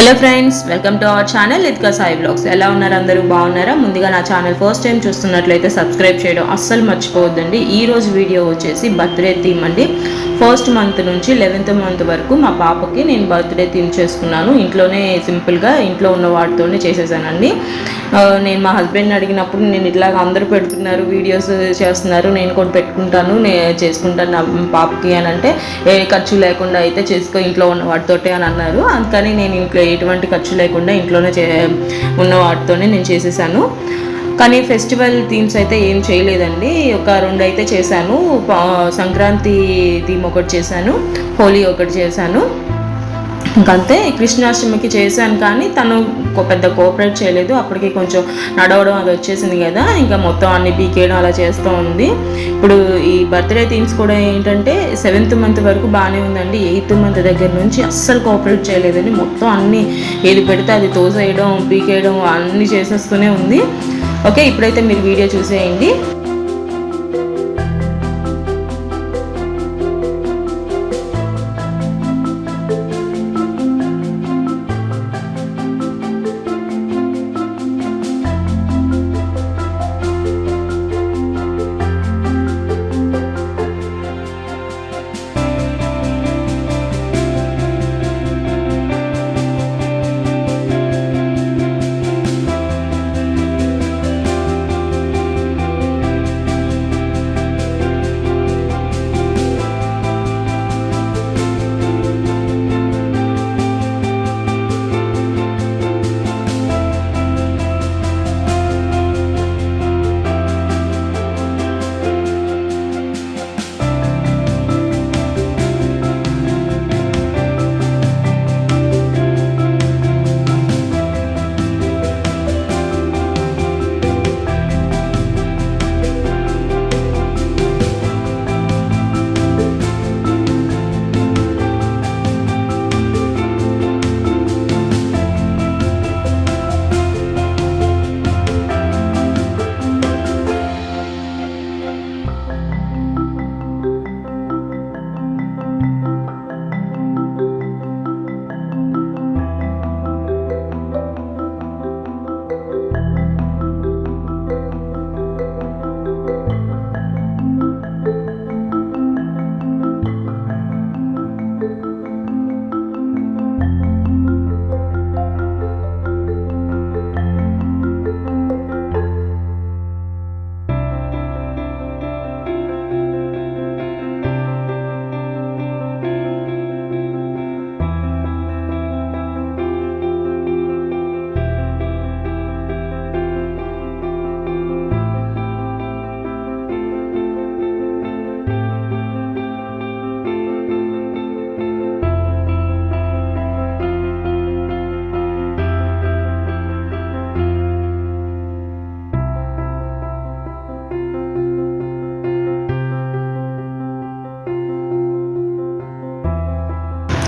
Hello friends, welcome to our channel ఇత్కా Sai blogs. ఎలా ఉన్నారు? అందరూ బాగున్నారా? ముందుగా నా ఛానల్ ఫస్ట్ టైం చూస్తున్నట్లయితే సబ్స్క్రైబ్ చేయడం అస్సలు మర్చిపోవద్దండి. ఈరోజు వీడియో వచ్చేసి బర్త్డే థీమ్ అండి. ఫస్ట్ మంత్ నుంచి 11th మంత్ వరకు మా పాపకి నేను బర్త్డే థీమ్ చేసుకున్నాను. ఇంట్లోనే సింపుల్గా ఇంట్లో ఉన్న వాటితోనే చేసేసానండి. నేను మా హస్బెండ్ని అడిగినప్పుడు నేను ఇట్లాగ అందరూ పెడుతున్నారు, వీడియోస్ చేస్తున్నారు, నేను కూడా పెట్టుకుంటాను, నేను చేసుకుంటాను నా పాపకి అని అంటే, ఏ ఖర్చు లేకుండా అయితే చేసుకో ఇంట్లో ఉన్న వాటితోటే అని అన్నారు. అందుకని నేను ఇంట్లో ఎటువంటి ఖర్చు లేకుండా ఇంట్లోనే ఉన్న వాటితోనే నేను చేసేసాను. కానీ ఫెస్టివల్ థీమ్స్ అయితే ఏం చేయలేదండి. ఒక 2 అయితే చేశాను. సంక్రాంతి థీమ్ ఒకటి చేశాను, హోలీ ఒకటి చేశాను. ఇంకంతే. కృష్ణాష్టమికి చేశాను కానీ తను పెద్ద కోఆపరేట్ చేయలేదు. అప్పటికి కొంచెం నడవడం అది వచ్చేసింది కదా, ఇంకా మొత్తం అన్ని పీకేయడం అలా చేస్తూ ఉంది. ఇప్పుడు ఈ బర్త్డే థీమ్స్ కూడా ఏంటంటే 7th మంత్ వరకు బాగానే ఉందండి. 8th మంత్ దగ్గర నుంచి అస్సలు కోఆపరేట్ చేయలేదండి. మొత్తం అన్నీ ఏది పెడితే అది తోసేయడం, పీకేయడం అన్నీ చేసేస్తూనే ఉంది. ఓకే, ఇప్పుడైతే మీరు వీడియో చూసేయండి.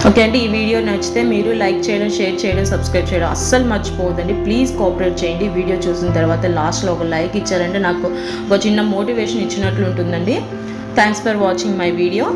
ఓకే అండి, ఈ వీడియో నచ్చితే మీరు లైక్ చేయడం, షేర్ చేయడం, సబ్స్క్రైబ్ చేయడం అస్సలు మర్చిపోవద్దండి. ప్లీజ్ కోఆపరేట్ చేయండి. వీడియో చూసిన తర్వాత లాస్ట్లో ఒక లైక్ ఇచ్చారంటే నాకు ఒక చిన్న మోటివేషన్ ఇచ్చినట్లు ఉంటుందండి. Thanks for watching my video.